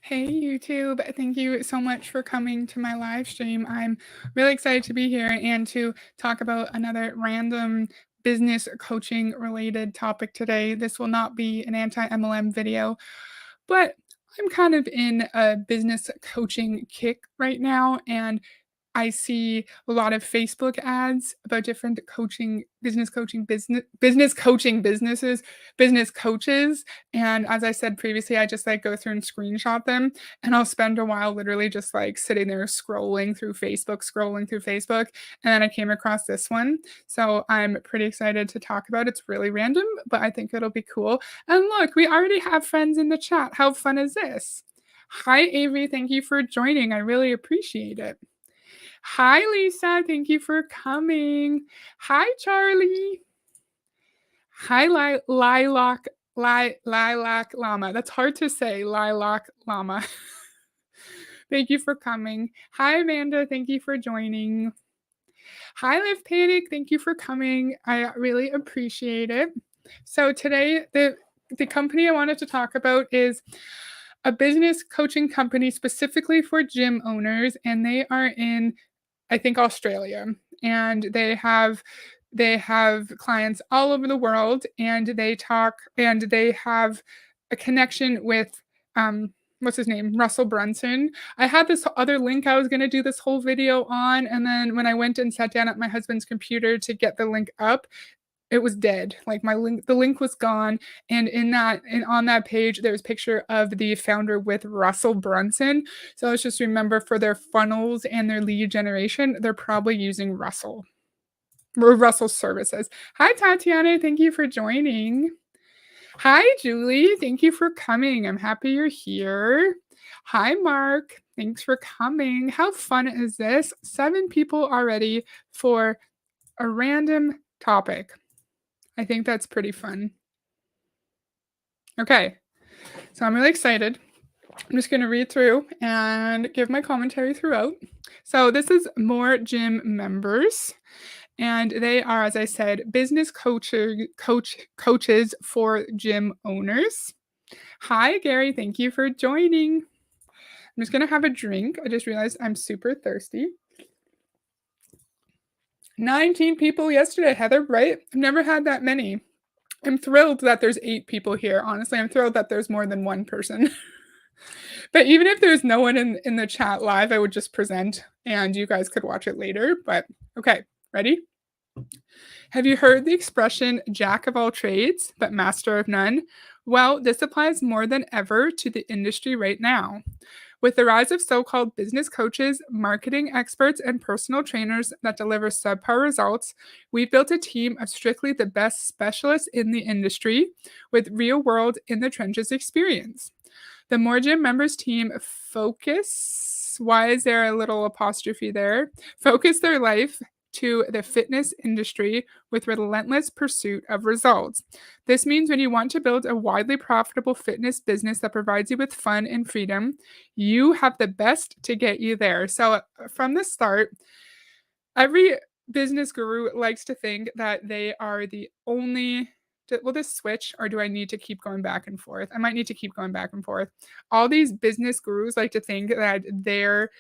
Hey YouTube, thank you so much for coming to my live stream. I'm really excited to be here and to talk about another random business coaching related topic today. This will not be an anti-MLM video, but I'm kind of in a business coaching kick right now, and I see a lot of Facebook ads about different business coaching businesses, business coaches, and as I said previously, I just, like, go through and screenshot them, and I'll spend a while literally just, like, sitting there scrolling through Facebook, and then I came across this one, so I'm pretty excited to talk about it. It's really random, but I think it'll be cool, and look, we already have friends in the chat. How fun is this? Hi, Avery, thank you for joining. I really appreciate it. Hi, Lisa. Thank you for coming. Hi, Charlie. Hi, Lilac Llama. That's hard to say, Lilac Llama. Thank you for coming. Hi, Amanda. Thank you for joining. Hi, Live Panic. Thank you for coming. I really appreciate it. So today, the company I wanted to talk about is a business coaching company specifically for gym owners, and they are in, I think, Australia, and they have clients all over the world, and they have a connection with what's his name, Russell Brunson. I had this other link I was going to do this whole video on, and then when I went and sat down at my husband's computer to get the link up, it was dead. Like, the link was gone, and on that page there was a picture of the founder with Russell Brunson. So let's just remember, for their funnels and their lead generation, they're probably using Russell's services. Hi, Tatiana, thank you for joining. Hi, Julie, thank you for coming. I'm happy you're here. Hi, Mark, thanks for coming. How fun is this? 7 people already for a random topic. I think that's pretty fun. Okay, so I'm really excited. I'm just going to read through and give my commentary throughout. So this is More Gym Members, and they are, as I said, business coaches for gym owners. Hi, Gary. Thank you for joining. I'm just going to have a drink. I just realized I'm super thirsty. 19 people yesterday, Heather, right? I've never had that many. I'm thrilled that there's 8 people here. Honestly, I'm thrilled that there's more than one person. But even if there's no one in the chat live, I would just present and you guys could watch it later. But okay, ready? Have you heard the expression jack of all trades, but master of none? Well, this applies more than ever to the industry right now. With the rise of so called business coaches, marketing experts, and personal trainers that deliver subpar results, we've built a team of strictly the best specialists in the industry with real world in the trenches experience. The More Gym members team focus. Why is there a little apostrophe there? Focus their life to the fitness industry with relentless pursuit of results. This means when you want to build a widely profitable fitness business that provides you with fun and freedom, you have the best to get you there. So, from the start, every business guru likes to think that they are the only. Will this switch, or do I need to keep going back and forth? I might need to keep going back and forth. All these business gurus like to think that their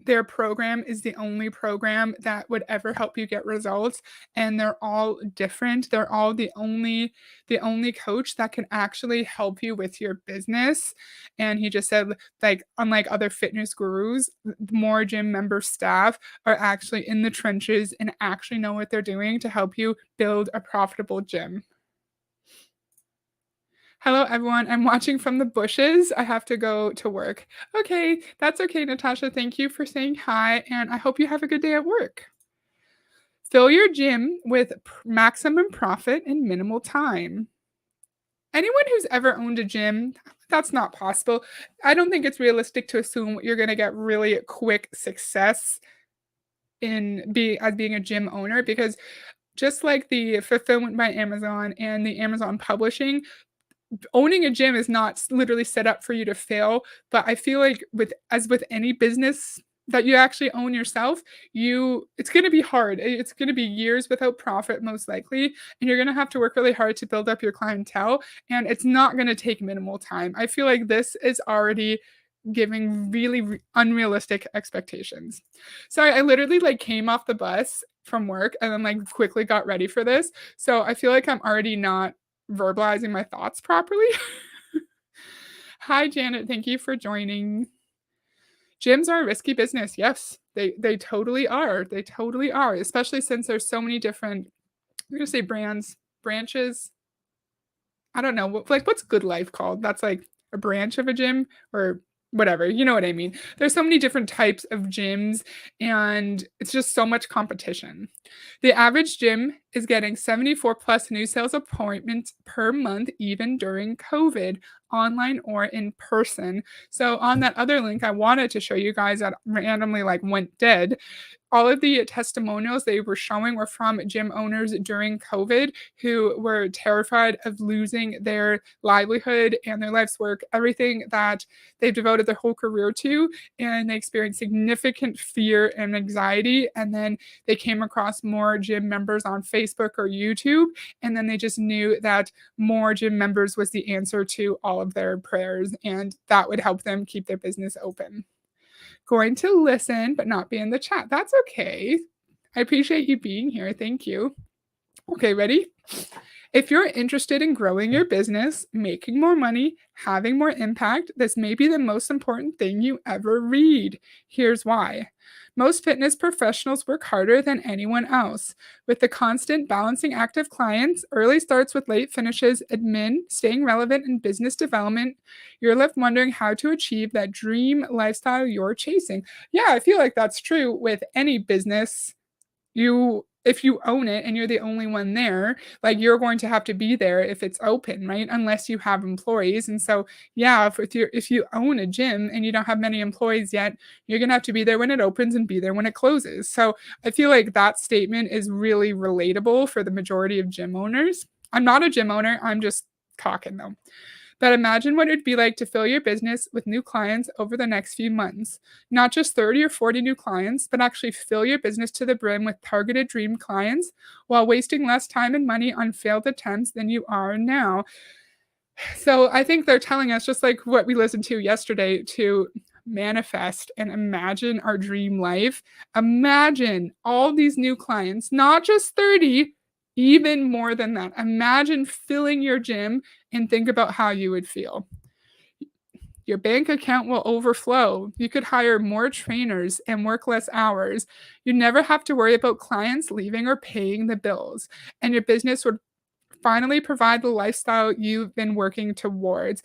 their program is the only program that would ever help you get results, and they're all different. They're all the only coach that can actually help you with your business. And he just said, like, unlike other fitness gurus, More Gym member staff are actually in the trenches and actually know what they're doing to help you build a profitable gym. Hello, everyone. I'm watching from the bushes. I have to go to work. Okay, that's okay, Natasha. Thank you for saying hi, and I hope you have a good day at work. Fill your gym with maximum profit in minimal time. Anyone who's ever owned a gym, that's not possible. I don't think it's realistic to assume you're going to get really quick success as being a gym owner, because just like the fulfillment by Amazon and the Amazon publishing, owning a gym is not literally set up for you to fail. But I feel like with any business that you actually own yourself, it's going to be hard. It's going to be years without profit most likely, and you're going to have to work really hard to build up your clientele, and it's not going to take minimal time. I feel like this is already giving really unrealistic expectations. Sorry, I literally like came off the bus from work and then like quickly got ready for this. So I feel like I'm already not verbalizing my thoughts properly. Hi Janet, thank you for joining. Gyms are a risky business. Yes, they totally are. They totally are, especially since there's so many different, I'm gonna say branches. I don't know, what's Good Life called? That's like a branch of a gym or whatever, you know what I mean? There's so many different types of gyms, and it's just so much competition. The average gym is getting 74 plus new sales appointments per month, even during COVID, online or in person. So on that other link I wanted to show you guys that randomly like went dead, all of the testimonials they were showing were from gym owners during COVID who were terrified of losing their livelihood and their life's work, everything that they've devoted their whole career to, and they experienced significant fear and anxiety. And then they came across more gym members on Facebook or YouTube, and then they just knew that more gym members was the answer to all of their prayers, and that would help them keep their business open. Going to listen, but not be in the chat. That's okay. I appreciate you being here. Thank you. Okay, ready? If you're interested in growing your business, making more money, having more impact, this may be the most important thing you ever read. Here's why. Most fitness professionals work harder than anyone else. With the constant balancing act of clients, early starts with late finishes, admin, staying relevant, and business development, you're left wondering how to achieve that dream lifestyle you're chasing. Yeah, I feel like that's true with any business. If you own it and you're the only one there, like you're going to have to be there if it's open, right? Unless you have employees. And so, yeah, if you own a gym and you don't have many employees yet, you're gonna have to be there when it opens and be there when it closes. So I feel like that statement is really relatable for the majority of gym owners. I'm not a gym owner, I'm just talking though. But imagine what it'd be like to fill your business with new clients over the next few months. Not just 30 or 40 new clients, but actually fill your business to the brim with targeted dream clients while wasting less time and money on failed attempts than you are now. So I think they're telling us, just like what we listened to yesterday, to manifest and imagine our dream life. Imagine all these new clients, not just 30, even more than that. Imagine filling your gym and think about how you would feel. Your bank account will overflow. You could hire more trainers and work less hours. You never have to worry about clients leaving or paying the bills. And your business would finally provide the lifestyle you've been working towards.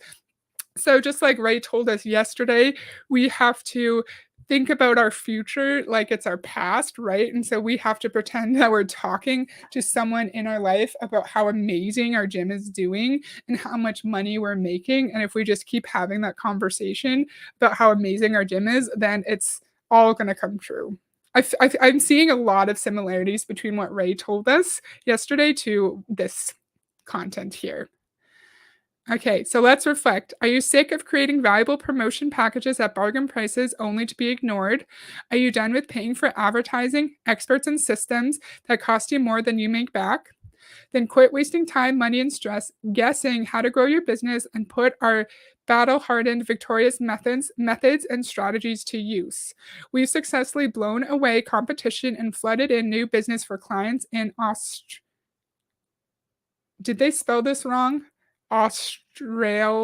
So just like Ray told us yesterday, we have to think about our future like it's our past, right? And so we have to pretend that we're talking to someone in our life about how amazing our gym is doing and how much money we're making. And if we just keep having that conversation about how amazing our gym is, then it's all going to come true. I'm seeing a lot of similarities between what Ray told us yesterday to this content here. Okay, so let's reflect. Are you sick of creating valuable promotion packages at bargain prices only to be ignored? Are you done with paying for advertising, experts, and systems that cost you more than you make back? Then quit wasting time, money, and stress guessing how to grow your business and put our battle-hardened, victorious methods and strategies to use. We've successfully blown away competition and flooded in new business for clients in Did they spell this wrong? Australasia?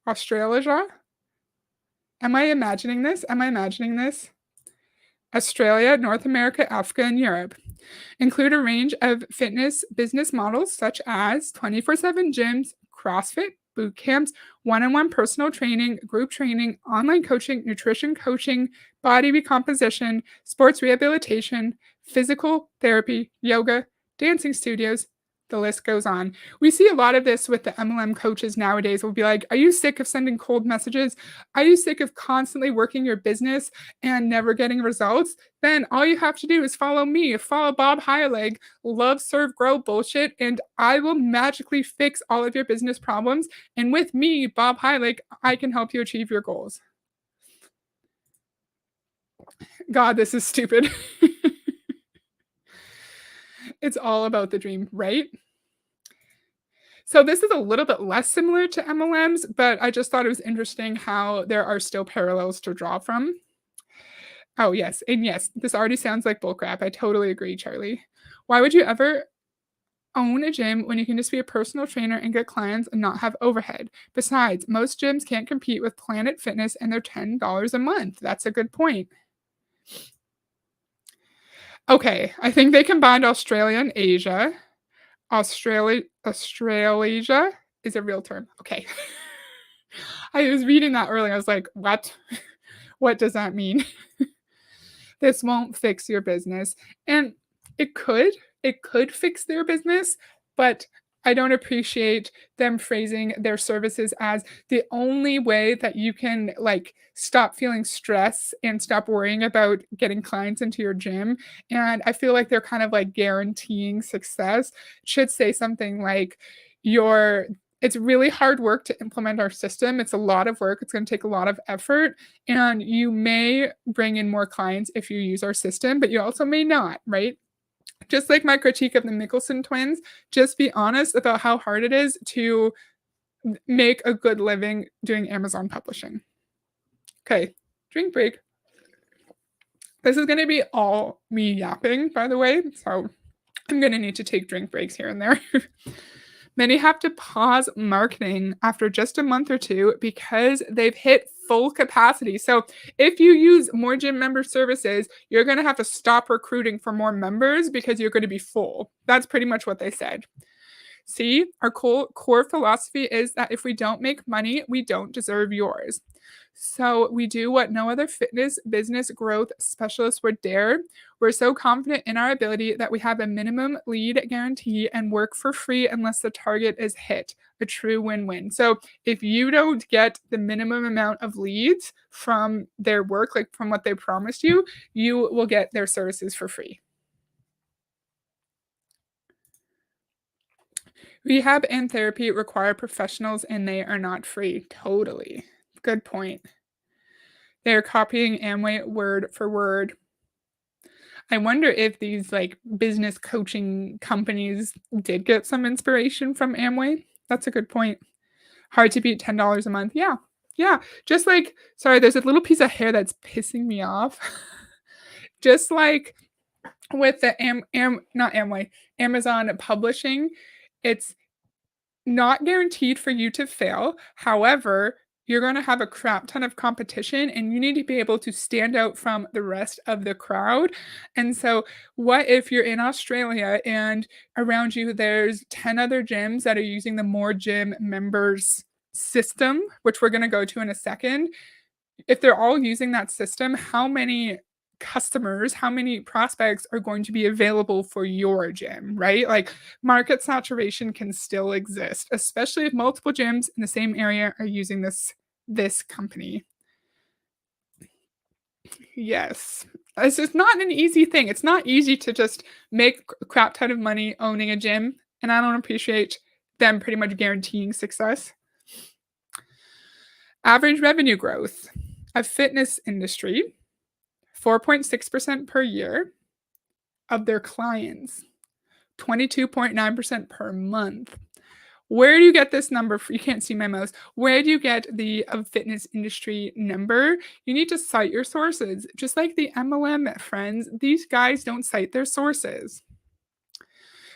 Australasia? Am I imagining this? Am I imagining this? Australia, North America, Africa, and Europe. Include a range of fitness business models such as 24/7 gyms, CrossFit, boot camps, one-on-one personal training, group training, online coaching, nutrition coaching, body recomposition, sports rehabilitation, physical therapy, yoga, dancing studios. The list goes on. We see a lot of this with the MLM coaches nowadays. We'll be like, are you sick of sending cold messages? Are you sick of constantly working your business and never getting results? Then all you have to do is follow me, follow Bob Heilig, love, serve, grow bullshit, and I will magically fix all of your business problems. And with me, Bob Heilig, I can help you achieve your goals. God, this is stupid. It's all about the dream, right? So this is a little bit less similar to MLMs, but I just thought it was interesting how there are still parallels to draw from. Oh, yes, and yes, this already sounds like bullcrap. I totally agree, Charlie. Why would you ever own a gym when you can just be a personal trainer and get clients and not have overhead? Besides, most gyms can't compete with Planet Fitness and their $10 a month. That's a good point. Okay, I think they combined Australia and Asia. Australasia is a real term. Okay. I was reading that earlier. I was like, "What? What does that mean?" This won't fix your business. And it could. It could fix their business, but I don't appreciate them phrasing their services as the only way that you can, like, stop feeling stress and stop worrying about getting clients into your gym, and I feel like they're kind of, like, guaranteeing success. It should say something like, "Your it's really hard work to implement our system. It's a lot of work. It's gonna take a lot of effort, and you may bring in more clients if you use our system, but you also may not," right? Just like my critique of the Mickelson twins, just be honest about how hard it is to make a good living doing Amazon publishing. Okay, drink break. This is gonna be all me yapping, by the way, so I'm gonna need to take drink breaks here and there. Many have to pause marketing after just a month or two because they've hit full capacity. So, if you use more gym member services, you're going to have to stop recruiting for more members because you're going to be full. That's pretty much what they said. See, our core philosophy is that if we don't make money, we don't deserve yours. So we do what no other fitness business growth specialist would dare. We're so confident in our ability that we have a minimum lead guarantee and work for free unless the target is hit. A true win win. So if you don't get the minimum amount of leads from their work, like from what they promised you, you will get their services for free. Rehab and therapy require professionals and they are not free. Totally. Good point. They're copying Amway word for word. I wonder if these like business coaching companies did get some inspiration from Amway. That's a good point. Hard to beat $10 a month. Yeah. Yeah. Just like, sorry, there's a little piece of hair that's pissing me off. Just like with the not Amway, Amazon publishing, it's not guaranteed for you to fail. However, you're going to have a crap ton of competition and you need to be able to stand out from the rest of the crowd. And so, what if you're in Australia and around you there's 10 other gyms that are using the More Gym members system, which we're going to go to in a second? If they're all using that system, how many customers, how many prospects are going to be available for your gym, right? Like market saturation can still exist, especially if multiple gyms in the same area are using this company. Yes. It's just not an easy thing. It's not easy to just make a crap ton of money owning a gym, and I don't appreciate them pretty much guaranteeing success. Average revenue growth of fitness industry 4.6% per year of their clients, 22.9% per month. Where do you get this number? You can't see my mouse. Where do you get the fitness industry number? You need to cite your sources. Just like the MLM friends, these guys don't cite their sources.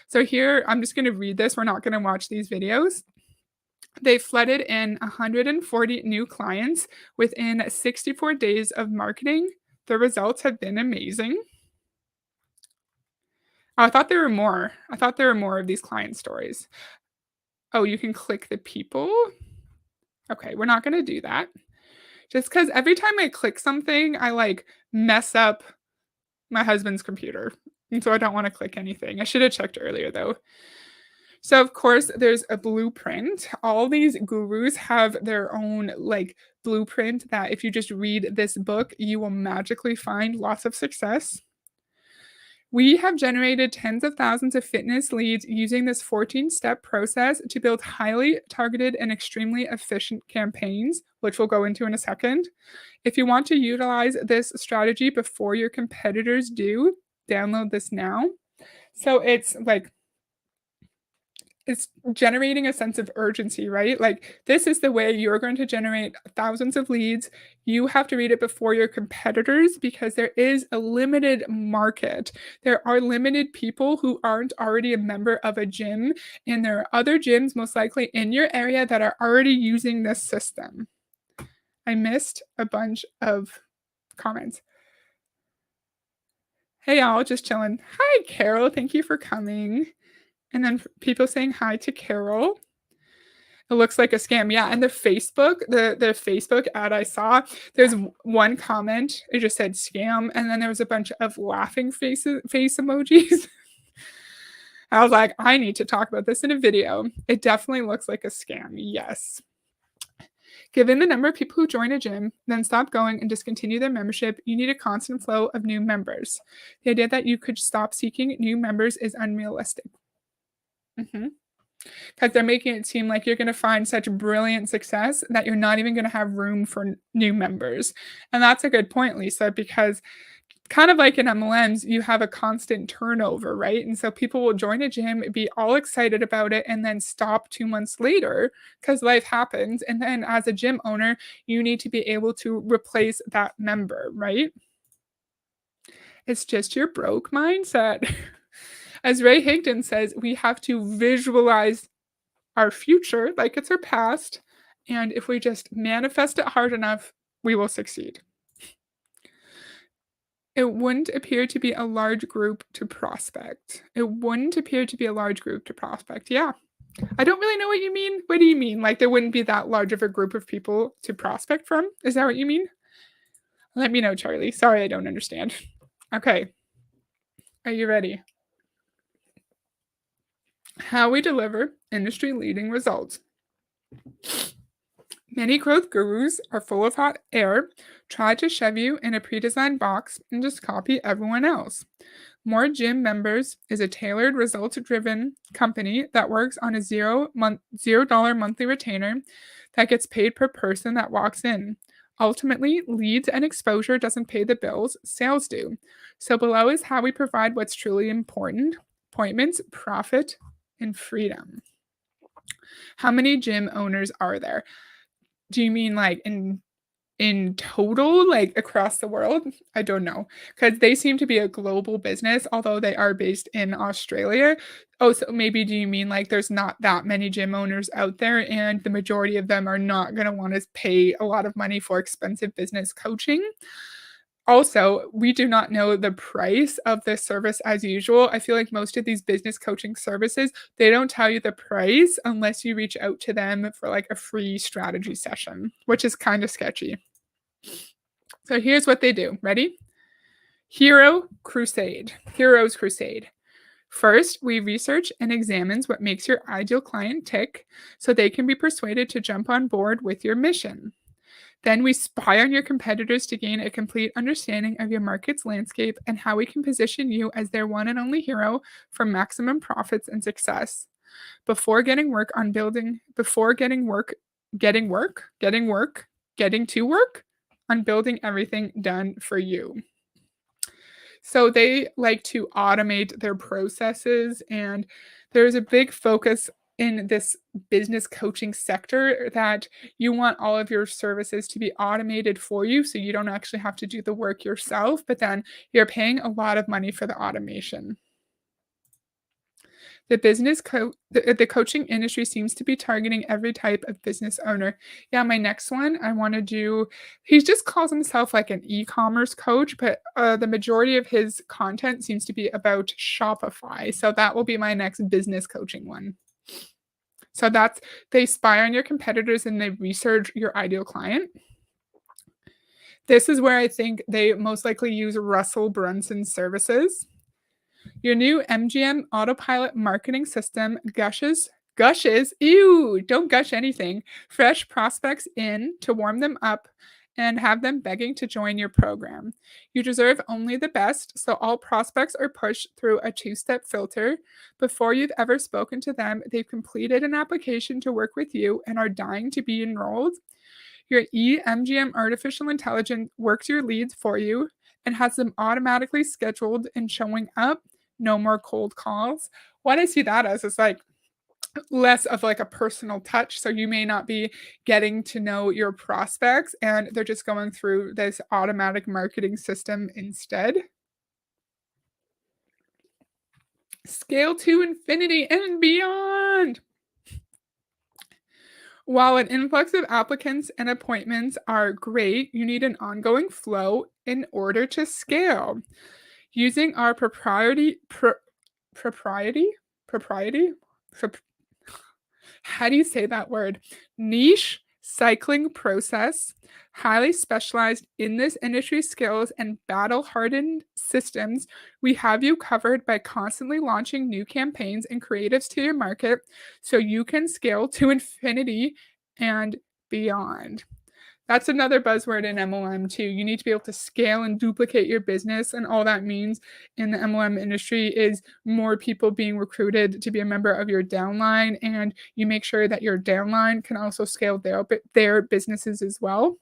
So here, I'm just going to read this. We're not going to watch these videos. They flooded in 140 new clients within 64 days of marketing. The results have been amazing. Oh, I thought there were more. I thought there were more of these client stories. Oh, you can click the people? Okay, we're not gonna do that. Just because every time I click something, I, like, mess up my husband's computer, and so I don't wanna click anything. I should have checked earlier, though. So, of course, there's a blueprint. All these gurus have their own, like, blueprint that if you just read this book, you will magically find lots of success. We have generated tens of thousands of fitness leads using this 14-step process to build highly targeted and extremely efficient campaigns, which we'll go into in a second. If you want to utilize this strategy before your competitors do, download this now. So it's generating a sense of urgency, right? Like, this is the way you're going to generate thousands of leads. You have to read it before your competitors because there is a limited market. There are limited people who aren't already a member of a gym, and there are other gyms, most likely in your area, that are already using this system. I missed a bunch of comments. Hey, y'all, just chilling. Hi, Carol. Thank you for coming. And then people saying hi to Carol. It looks like a scam. Yeah, and the Facebook ad I saw, there's one comment, it just said scam, and then there was a bunch of laughing face emojis. I was like, I need to talk about this in a video. It definitely looks like a scam. Yes. Given the number of people who join a gym, then stop going and discontinue their membership, you need a constant flow of new members. The idea that you could stop seeking new members is unrealistic. Because they're making it seem like you're going to find such brilliant success that you're not even going to have room for new members. And that's a good point, Lisa, because kind of like in MLMs, you have a constant turnover, right? And so people will join a gym, be all excited about it, and then stop 2 months later because life happens. And then as a gym owner, you need to be able to replace that member, right? It's just your broke mindset. As Ray Higdon says, we have to visualize our future like it's our past. And if we just manifest it hard enough, we will succeed. It wouldn't appear to be a large group to prospect. It wouldn't appear to be a large group to prospect. Yeah. I don't really know what you mean. What do you mean? Like there wouldn't be that large of a group of people to prospect from? Is that what you mean? Let me know, Charlie. Sorry, I don't understand. Okay. Are you ready? How we deliver industry-leading results. Many growth gurus are full of hot air, try to shove you in a pre-designed box and just copy everyone else. More Gym Members is a tailored, results-driven company that works on a $0 monthly retainer that gets paid per person that walks in. Ultimately, leads and exposure doesn't pay the bills, sales do. So below is how we provide what's truly important: appointments, profit, and freedom. How many gym owners are there? Do you mean like in total, like across the world? I don't know, because they seem to be a global business, although they are based in Australia. Oh, so maybe do you mean like there's not that many gym owners out there, and the majority of them are not going to want to pay a lot of money for expensive business coaching? Also, we do not know the price of this service as usual. I feel like most of these business coaching services, they don't tell you the price unless you reach out to them for like a free strategy session, which is kind of sketchy. So here's what they do. Ready? Hero's Crusade. First, we research and examines what makes your ideal client tick so they can be persuaded to jump on board with your mission. Then we spy on your competitors to gain a complete understanding of your market's landscape and how we can position you as their one and only hero for maximum profits and success. Before getting work on building, before getting work, getting to work on building everything done for you. So they like to automate their processes, and there's a big focus in this business coaching sector that you want all of your services to be automated for you so you don't actually have to do the work yourself, but then you're paying a lot of money for the automation. The coaching industry seems to be targeting every type of business owner. Yeah, my next one, I want to do, he just calls himself like an e-commerce coach, but the majority of his content seems to be about Shopify. So that will be my next business coaching one. So that's, they spy on your competitors and they research your ideal client. This is where I think they most likely use Russell Brunson's services. Your new MGM autopilot marketing system gushes, ew, don't gush anything, fresh prospects in to warm them up and have them begging to join your program. You deserve only the best, so all prospects are pushed through a two-step filter. Before you've ever spoken to them, they've completed an application to work with you and are dying to be enrolled. Your eMGM artificial intelligence works your leads for you and has them automatically scheduled and showing up. No more cold calls. What I see that as is like less of like a personal touch. So you may not be getting to know your prospects and they're just going through this automatic marketing system instead. Scale to infinity and beyond. While an influx of applicants and appointments are great, you need an ongoing flow in order to scale. Using our propriety, propriety, Pro- how do you say that word? Niche cycling process, highly specialized in this industry skills and battle hardened systems, we have you covered by constantly launching new campaigns and creatives to your market so you can scale to infinity and beyond. That's another buzzword in MLM too. You need to be able to scale and duplicate your business. And all that means in the MLM industry is more people being recruited to be a member of your downline. And you make sure that your downline can also scale their businesses as well.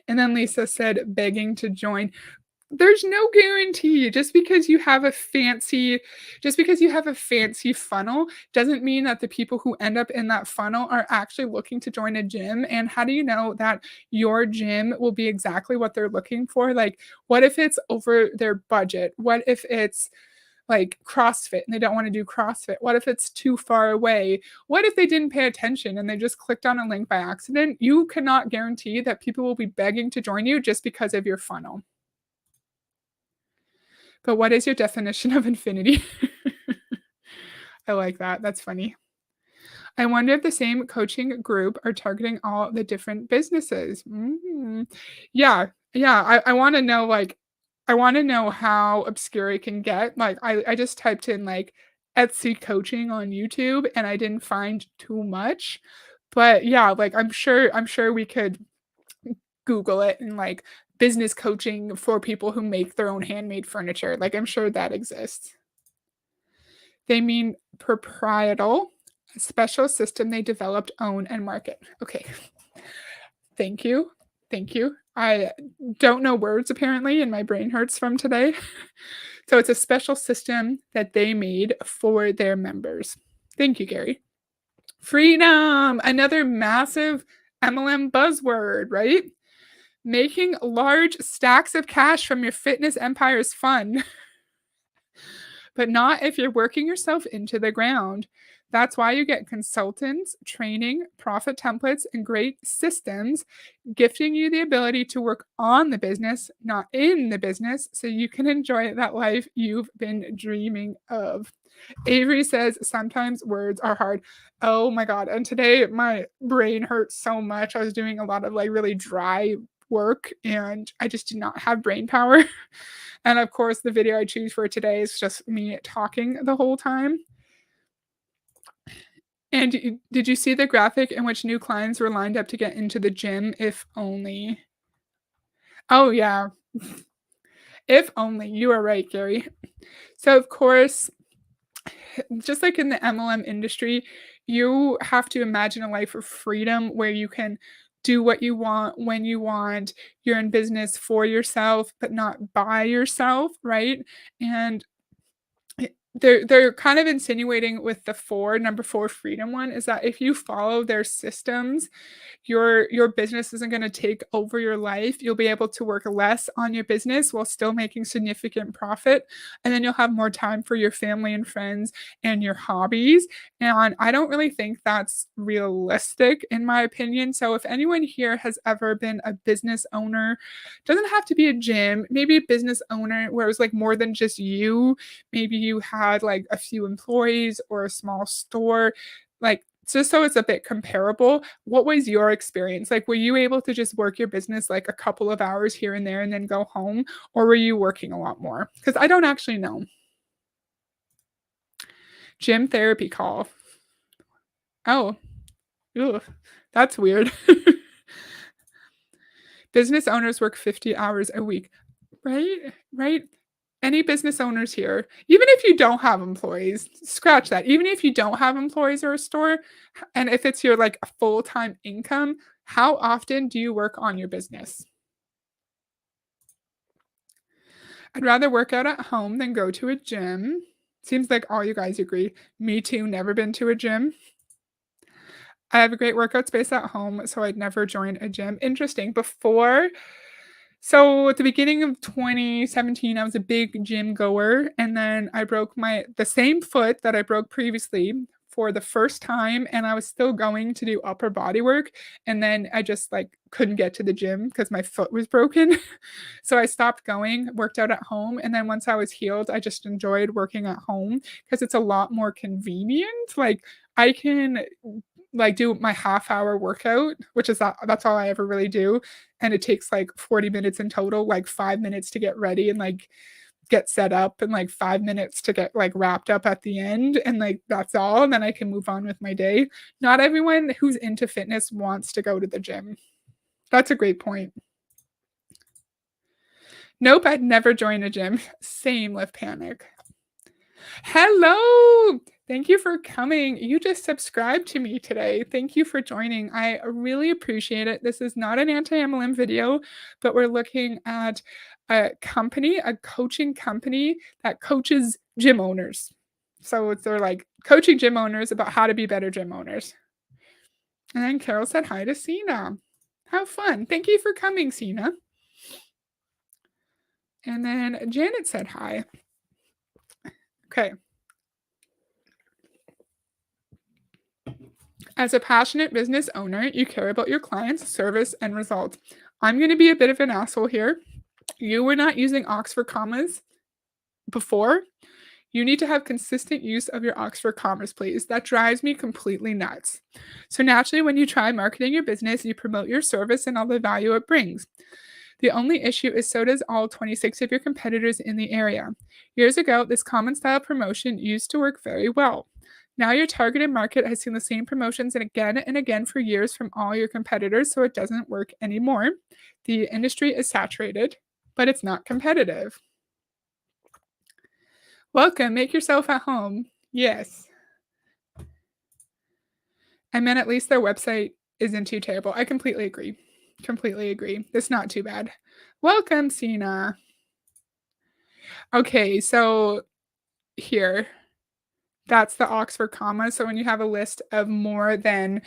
And then Lisa said, begging to join. There's no guarantee. Just because you have a fancy funnel doesn't mean that the people who end up in that funnel are actually looking to join a gym. And how do you know that your gym will be exactly what they're looking for? Like, what if it's over their budget? What if it's like CrossFit and they don't want to do CrossFit? What if it's too far away? What if they didn't pay attention and they just clicked on a link by accident? You cannot guarantee that people will be begging to join you just because of your funnel. But what is your definition of infinity? I like that. That's funny. I wonder if the same coaching group are targeting all the different businesses. Yeah, yeah. I want to know I want to know how obscure it can get. Like I just typed in like Etsy coaching on YouTube and I didn't find too much. But yeah, like I'm sure we could Google it and like business coaching for people who make their own handmade furniture. Like I'm sure that exists. They mean proprietal, a special system they developed, own, and market. Okay. Thank you. Thank you. I don't know words apparently, and my brain hurts from today. So it's a special system that they made for their members. Thank you, Gary. Freedom, another massive MLM buzzword, right? Making large stacks of cash from your fitness empire is fun, but not if you're working yourself into the ground. That's why you get consultants, training, profit templates, and great systems, gifting you the ability to work on the business, not in the business, so you can enjoy that life you've been dreaming of. Avery says sometimes words are hard. Oh my God. And today my brain hurts so much. I was doing a lot of like really dry work and I just did not have brain power. And of course, the video I choose for today is just me talking the whole time. And did you see the graphic in which new clients were lined up to get into the gym? If only. Oh, yeah. If only. You are right, Gary. So, of course, just like in the MLM industry, you have to imagine a life of freedom where you can do what you want when you want. You're in business for yourself, but not by yourself, right? And they're kind of insinuating with the number 4 freedom one is that if you follow their systems, your business isn't going to take over your life. You'll be able to work less on your business while still making significant profit, and then you'll have more time for your family and friends and your hobbies. And I don't really think that's realistic in my opinion. So if anyone here has ever been a business owner, doesn't have to be a gym, maybe a business owner where it was like more than just you. Maybe you had like a few employees or a small store, like just so it's a bit comparable. What was your experience? Like, were you able to just work your business like a couple of hours here and there and then go home? Or were you working a lot more? Because I don't actually know. Gym therapy call. Oh, ew, that's weird. Business owners work 50 hours a week. Right? Right? Any business owners here, even if you don't have employees, scratch that. Even if you don't have employees or a store, and if it's your, like, a full-time income, how often do you work on your business? I'd rather work out at home than go to a gym. Seems like all you guys agree. Me too, never been to a gym. I have a great workout space at home, so I'd never join a gym. Interesting. So at the beginning of 2017, I was a big gym goer, and then I broke the same foot that I broke previously for the first time, and I was still going to do upper body work, and then I just, like, couldn't get to the gym because my foot was broken. So I stopped going, worked out at home, and then once I was healed, I just enjoyed working at home because it's a lot more convenient. Like, I can, like, do my half-hour workout, which is that's all I ever really do, and it takes, like, 40 minutes in total, like, 5 minutes to get ready and, like, get set up, and, like, 5 minutes to get, like, wrapped up at the end, and, like, that's all, and then I can move on with my day. Not everyone who's into fitness wants to go to the gym. That's a great point. Nope, I'd never join a gym. Same with Panic. Hello! Thank you for coming. You just subscribed to me today. Thank you for joining. I really appreciate it. This is not an anti-MLM video, but we're looking at a coaching company that coaches gym owners. So they're like coaching gym owners about how to be better gym owners. And then Carol said hi to Sina. How fun. Thank you for coming, Sina. And then Janet said hi. Okay. As a passionate business owner, you care about your clients' service and result. I'm going to be a bit of an asshole here. You were not using Oxford commas before. You need to have consistent use of your Oxford commas, please. That drives me completely nuts. So, naturally, when you try marketing your business, you promote your service and all the value it brings. The only issue is so does all 26 of your competitors in the area. Years ago, this common style promotion used to work very well. Now your targeted market has seen the same promotions and again for years from all your competitors, so it doesn't work anymore. The industry is saturated, but it's not competitive. Welcome, make yourself at home. Yes. I meant at least their website isn't too terrible. I completely agree. Completely agree. It's not too bad. Welcome, Sina. Okay, so here, that's the Oxford comma. So when you have a list of like more than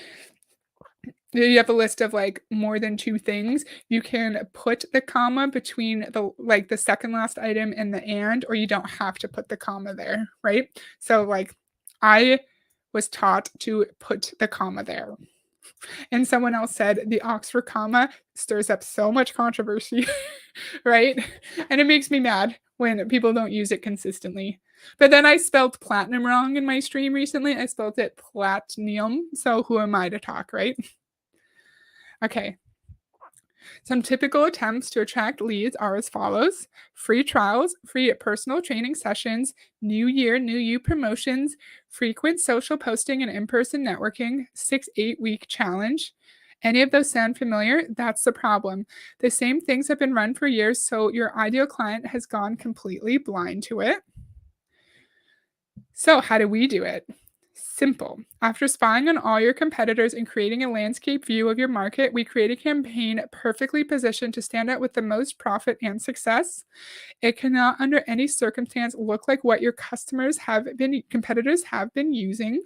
two things, you can put the comma between the second last item and the and, or you don't have to put the comma there, right? So like I was taught to put the comma there. And someone else said the Oxford comma stirs up so much controversy, right? And it makes me mad when people don't use it consistently. But then I spelled platinum wrong in my stream recently. I spelled it platinum. So who am I to talk, right? Okay. Some typical attempts to attract leads are as follows: free trials, free personal training sessions, new year, new you promotions, frequent social posting and in person networking, 8 week challenge. Any of those sound familiar? That's the problem. The same things have been run for years, so your ideal client has gone completely blind to it. So, how do we do it? Simple. After spying on all your competitors and creating a landscape view of your market, we create a campaign perfectly positioned to stand out with the most profit and success. It cannot, under any circumstance, look like what your competitors have been using.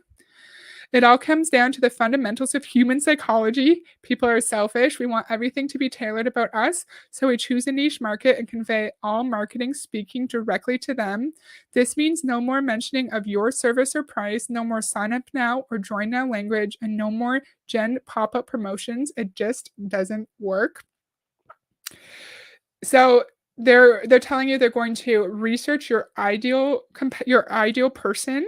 It all comes down to the fundamentals of human psychology. People are selfish. We want everything to be tailored about us. So we choose a niche market and convey all marketing speaking directly to them. This means no more mentioning of your service or price, no more sign up now or join now language, and no more gen pop up promotions. It just doesn't work. So they're telling you they're going to research your ideal person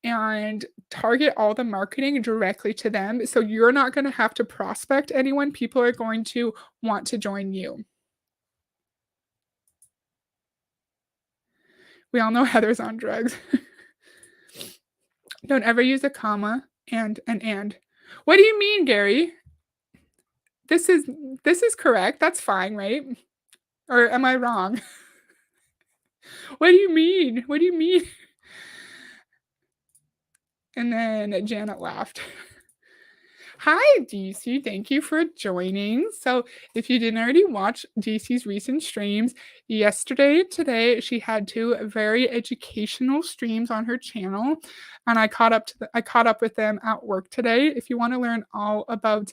and target all the marketing directly to them. So you're not going to have to prospect anyone. People are going to want to join you. We all know Heather's on drugs. Don't ever use a comma and an and. What do you mean, Gary? This is this is correct. That's fine, right? Or am I wrong? What do you mean? What do you mean? And then Janet laughed. Hi, DC. Thank you for joining. So, if you didn't already watch DC's recent streams, yesterday, today, she had two very educational streams on her channel, and I caught up with them at work today. If you want to learn all about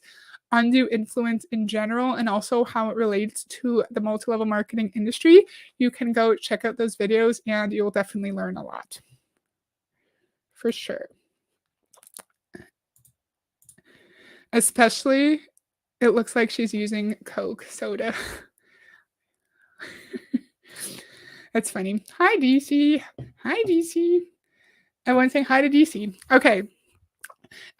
undue influence in general and also how it relates to the multi-level marketing industry, you can go check out those videos and you'll definitely learn a lot. For sure. Especially, it looks like she's using Coke soda. That's funny. Hi, DC. Hi, DC. Everyone saying hi to DC. Okay.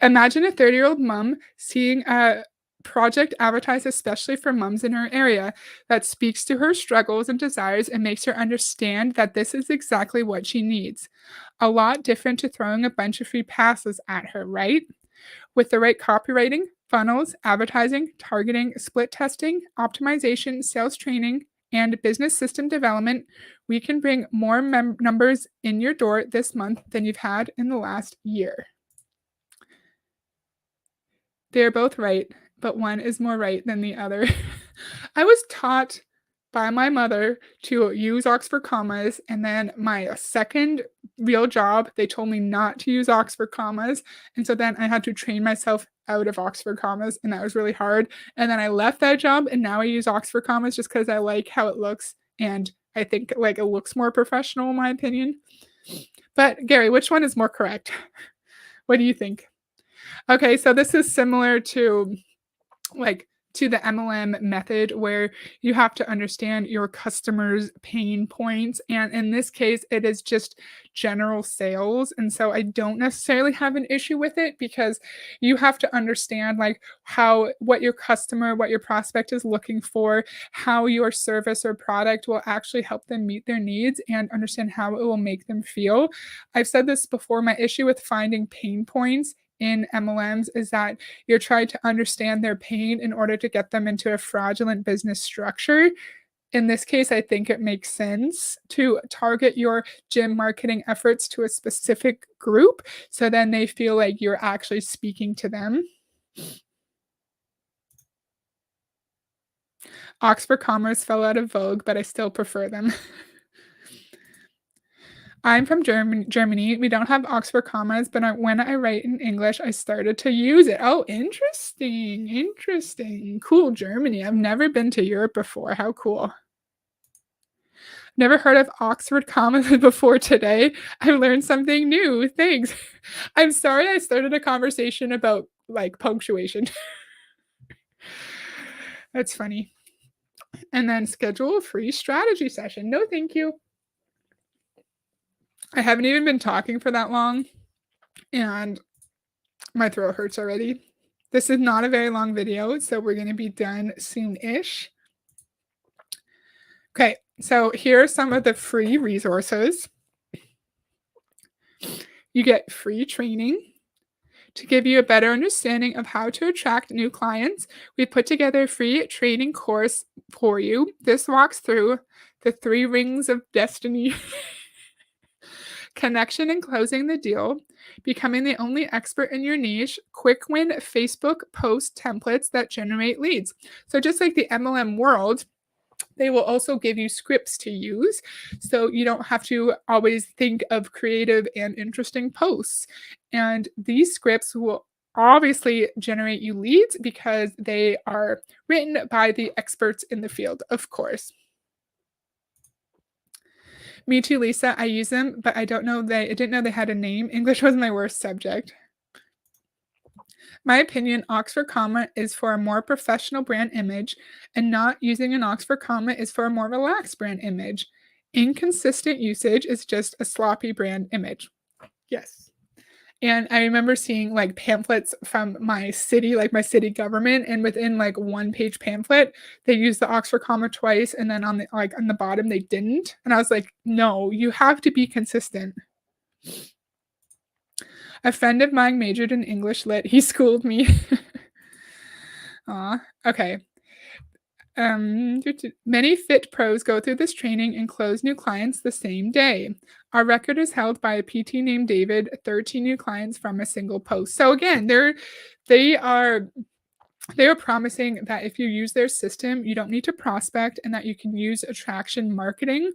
Imagine a 30-year-old mom seeing a project advertised especially for moms in her area that speaks to her struggles and desires and makes her understand that this is exactly what she needs. A lot different to throwing a bunch of free passes at her, right? With the right copywriting, funnels, advertising, targeting, split testing, optimization, sales training, and business system development, we can bring more numbers in your door this month than you've had in the last year. They're both right, but one is more right than the other. I was taught by my mother to use Oxford commas, and then my second real job, they told me not to use Oxford commas, and so then I had to train myself out of Oxford commas, and that was really hard, and then I left that job, and now I use Oxford commas just because I like how it looks, and I think, like, it looks more professional in my opinion. But, Gary, which one is more correct? What do you think? Okay, so this is similar to like to the MLM method where you have to understand your customers' pain points. And in this case, it is just general sales. And so I don't necessarily have an issue with it because you have to understand like how what your customer, what your prospect is looking for, how your service or product will actually help them meet their needs and understand how it will make them feel. I've said this before, my issue with finding pain points in MLMs is that you're trying to understand their pain in order to get them into a fraudulent business structure. In this case, I think it makes sense to target your gym marketing efforts to a specific group so then they feel like you're actually speaking to them. Oxford Commerce fell out of vogue, but I still prefer them. I'm from Germany. We don't have Oxford commas, but when I write in English, I started to use it. Oh, interesting. Interesting. Cool, Germany. I've never been to Europe before. How cool. Never heard of Oxford commas before today. I learned something new. Thanks. I'm sorry I started a conversation about like punctuation. That's funny. And then schedule a free strategy session. No, thank you. I haven't even been talking for that long, and my throat hurts already. This is not a very long video, so we're going to be done soon-ish. Okay, so here are some of the free resources. You get free training. To give you a better understanding of how to attract new clients, we put together a free training course for you. This walks through the 3 rings of destiny. Connection and closing the deal, becoming the only expert in your niche, quick win Facebook post templates that generate leads. So, just like the MLM world, they will also give you scripts to use. So, you don't have to always think of creative and interesting posts. And these scripts will obviously generate you leads because they are written by the experts in the field, of course. Me too, Lisa. I use them, but I didn't know they had a name. English was my worst subject. My opinion, Oxford comma is for a more professional brand image, and not using an Oxford comma is for a more relaxed brand image. Inconsistent usage is just a sloppy brand image. Yes. And I remember seeing like pamphlets from my city, like my city government, and within like 1-page pamphlet, they used the Oxford comma twice, and then on the bottom they didn't. And I was like, no, you have to be consistent. A friend of mine majored in English lit. He schooled me. Aw, okay. Many fit pros go through this training and close new clients the same day. Our record is held by a PT named David, 13 new clients from a single post. So again, they are they are promising that if you use their system, you don't need to prospect and that you can use attraction marketing.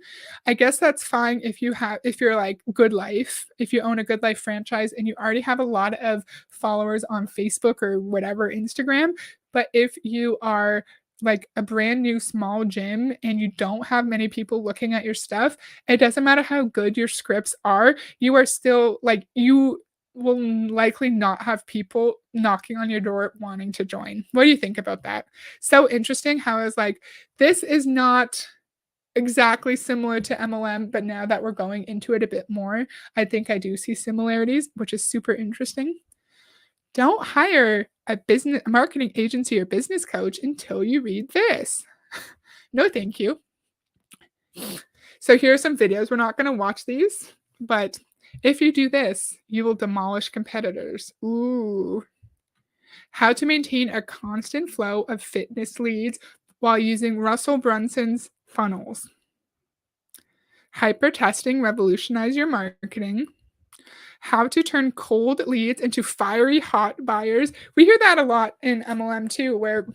I guess that's fine if you're like Good Life, if you own a Good Life franchise and you already have a lot of followers on Facebook or whatever, Instagram. But if you are like a brand new small gym and you don't have many people looking at your stuff, it doesn't matter how good your scripts are, you are still like you will likely not have people knocking on your door wanting to join. What do you think about that? So interesting how I was like, this is not exactly similar to MLM, but now that we're going into it a bit more, I think I do see similarities, which is super interesting. Don't hire a marketing agency or business coach until you read this. No, thank you. So here are some videos. We're not going to watch these, but if you do this, you will demolish competitors. Ooh. How to maintain a constant flow of fitness leads while using Russell Brunson's funnels. Hyper testing revolutionize your marketing. How to turn cold leads into fiery hot buyers. We hear that a lot in MLM too, where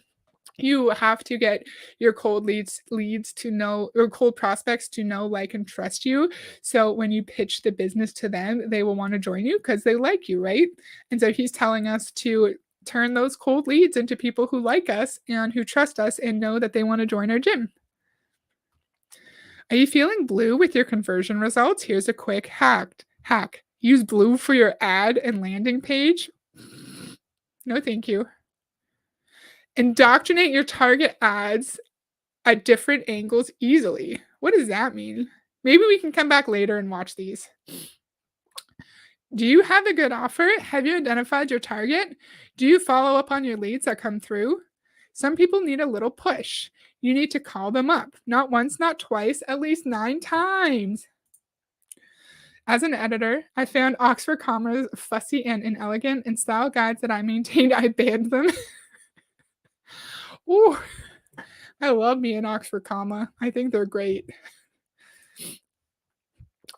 you have to get your cold leads to know, or cold prospects to know, like, and trust you. So when you pitch the business to them, they will want to join you because they like you, right? And so he's telling us to turn those cold leads into people who like us and who trust us and know that they want to join our gym. Are you feeling blue with your conversion results? Here's a quick hack. Use blue for your ad and landing page. No, thank you. Indoctrinate your target ads at different angles easily. What does that mean? Maybe we can come back later and watch these. Do you have a good offer? Have you identified your target? Do you follow up on your leads that come through? Some people need a little push. You need to call them up. Not once, not twice, at least 9 times. As an editor, I found Oxford commas fussy and inelegant, and style guides that I maintained, I banned them. Ooh, I love me an Oxford comma. I think they're great.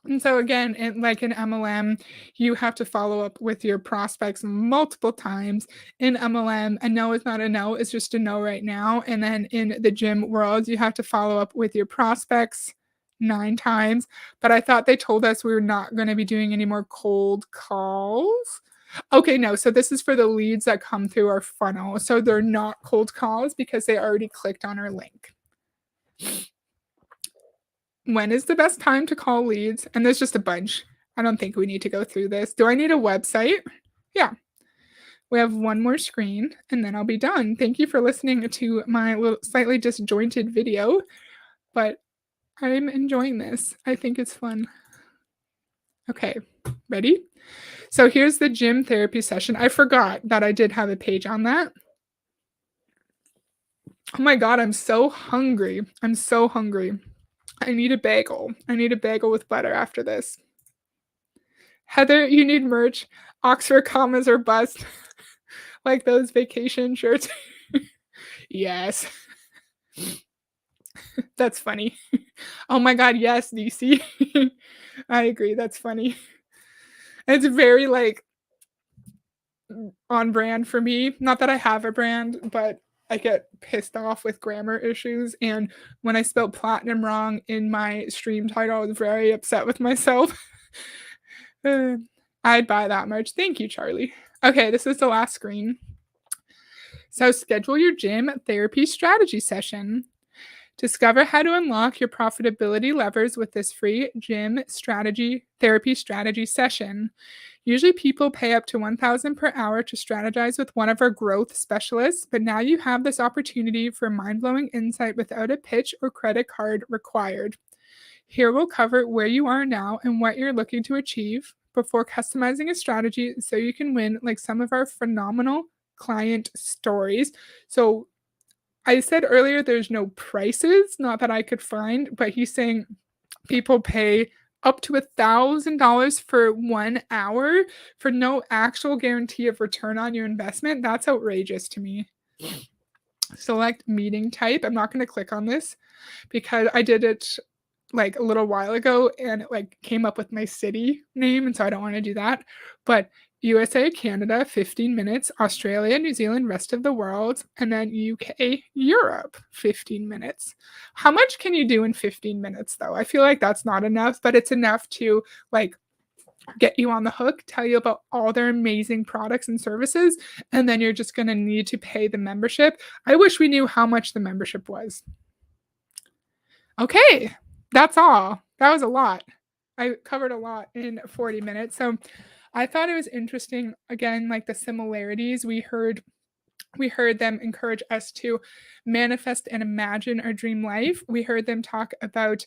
And so again, like in MLM, you have to follow up with your prospects multiple times. In MLM, a no is not a no, it's just a no right now. And then in the gym world, you have to follow up with your prospects 9 times. But I thought they told us we were not going to be doing any more cold calls. Okay, no. So this is for the leads that come through our funnel. So they're not cold calls because they already clicked on our link. When is the best time to call leads? And there's just a bunch. I don't think we need to go through this. Do I need a website? Yeah. We have one more screen and then I'll be done. Thank you for listening to my little slightly disjointed video, but I'm enjoying this. I think it's fun. Okay, ready? So here's the gym therapy session. I forgot that I did have a page on that. Oh my God, I'm so hungry. I'm so hungry. I need a bagel. I need a bagel with butter after this. Heather, you need merch. Oxford commas or bust. Like those vacation shirts. Yes. That's funny. Oh my God, yes, DC. I agree. That's funny. It's very like on brand for me. Not that I have a brand, but I get pissed off with grammar issues. And when I spelled platinum wrong in my stream title, I was very upset with myself. I'd buy that merch. Thank you, Charlie. Okay, this is the last screen. So schedule your gym therapy strategy session. Discover how to unlock your profitability levers with this free gym therapy strategy session. Usually people pay up to $1,000 per hour to strategize with one of our growth specialists, but now you have this opportunity for mind-blowing insight without a pitch or credit card required. Here we'll cover where you are now and what you're looking to achieve before customizing a strategy so you can win like some of our phenomenal client stories. So I said earlier there's no prices, not that I could find, but he's saying people pay up to $1,000 for 1 hour for no actual guarantee of return on your investment. That's outrageous to me. select meeting type. I'm not gonna click on this because I did it, like, a little while ago and it, like, came up with my city name, and so I don't wanna do that. But USA, Canada, 15 minutes, Australia, New Zealand, rest of the world, and then UK, Europe, 15 minutes. How much can you do in 15 minutes, though? I feel like that's not enough, but it's enough to, like, get you on the hook, tell you about all their amazing products and services, and then you're just gonna need to pay the membership. I wish we knew how much the membership was. Okay, that's all. That was a lot. I covered a lot in 40 minutes. So I thought it was interesting again, like the similarities. We heard them encourage us to manifest and imagine our dream life. We heard them talk about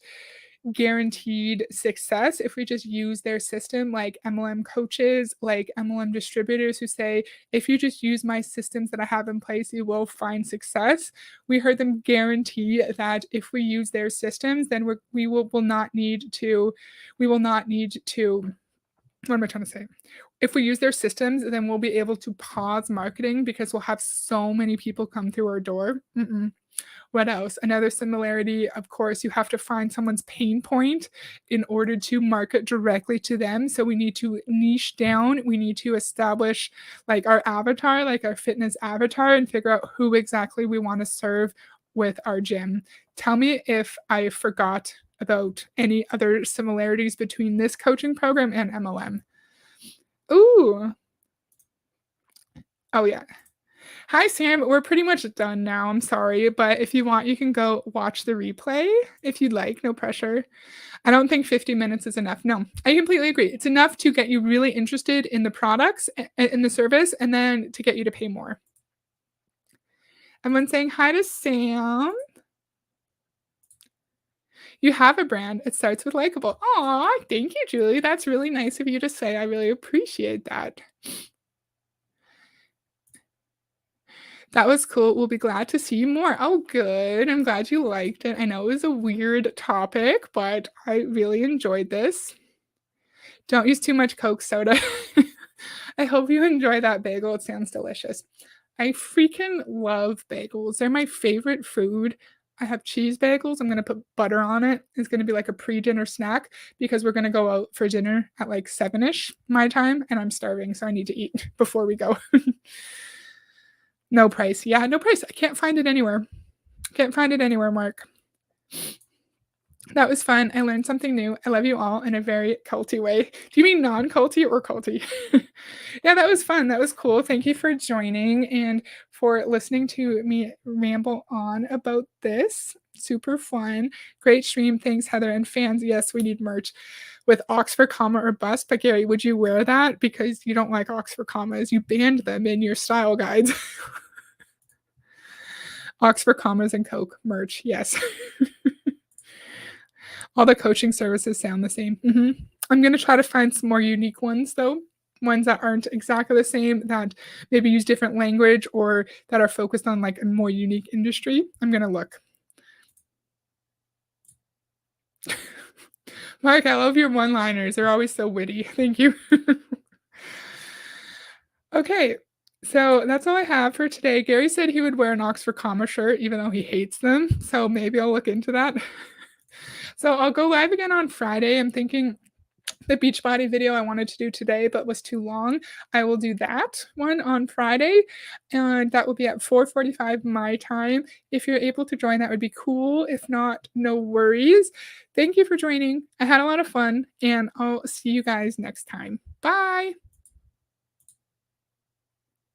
guaranteed success if we just use their system, like MLM coaches, like MLM distributors who say, if you just use my systems that I have in place, you will find success. We heard them guarantee that if we use their systems, then we will not need to, we will not need to, what am I trying to say? If we use their systems, then we'll be able to pause marketing because we'll have so many people come through our door. What else? Another similarity, of course, you have to find someone's pain point in order to market directly to them. So we need to niche down. We need to establish like our avatar, like our fitness avatar, and figure out who exactly we want to serve with our gym. Tell me if I forgot about any other similarities between this coaching program and MLM. Ooh. Oh, yeah. Hi, Sam. We're pretty much done now. I'm sorry, but if you want, you can go watch the replay if you'd like. No pressure. I don't think 50 minutes is enough. No, I completely agree. It's enough to get you really interested in the products in the service and then to get you to pay more. Everyone's saying hi to Sam. You have a brand. It starts with likable. Aw, thank you, Julie. That's really nice of you to say. I really appreciate that. That was cool. We'll be glad to see you more. Oh, good. I'm glad you liked it. I know it was a weird topic, but I really enjoyed this. Don't use too much Coke soda. I hope you enjoy that bagel. It sounds delicious. I freaking love bagels. They're my favorite food. I have cheese bagels. I'm gonna put butter on it. It's gonna be like a pre-dinner snack because we're gonna go out for dinner at like 7-ish my time, and I'm starving, so I need to eat before we go. No price. Yeah, no price. I can't find it anywhere. Can't find it anywhere, Mark. That was fun. I learned something new. I love you all in a very culty way. Do you mean non-culty or culty? Yeah, that was fun. That was cool. Thank you for joining and for listening to me ramble on about this. Super fun. Great stream. Thanks, Heather. And fans, yes, we need merch with Oxford comma or bust. But Gary, would you wear that? Because you don't like Oxford commas. You banned them in your style guides. Oxford commas and Coke merch. Yes. All the coaching services sound the same. I'm going to try to find some more unique ones, though. Ones that aren't exactly the same, that maybe use different language or that are focused on like a more unique industry. I'm going to look. Mark, I love your one-liners. They're always so witty. Thank you. Okay, so that's all I have for today. Gary said he would wear an Oxford comma shirt, even though he hates them. So maybe I'll look into that. So I'll go live again on Friday. I'm thinking the Beachbody video I wanted to do today, but was too long. I will do that one on Friday, and that will be at 4:45 my time. If you're able to join, that would be cool. If not, no worries. Thank you for joining. I had a lot of fun, and I'll see you guys next time. Bye.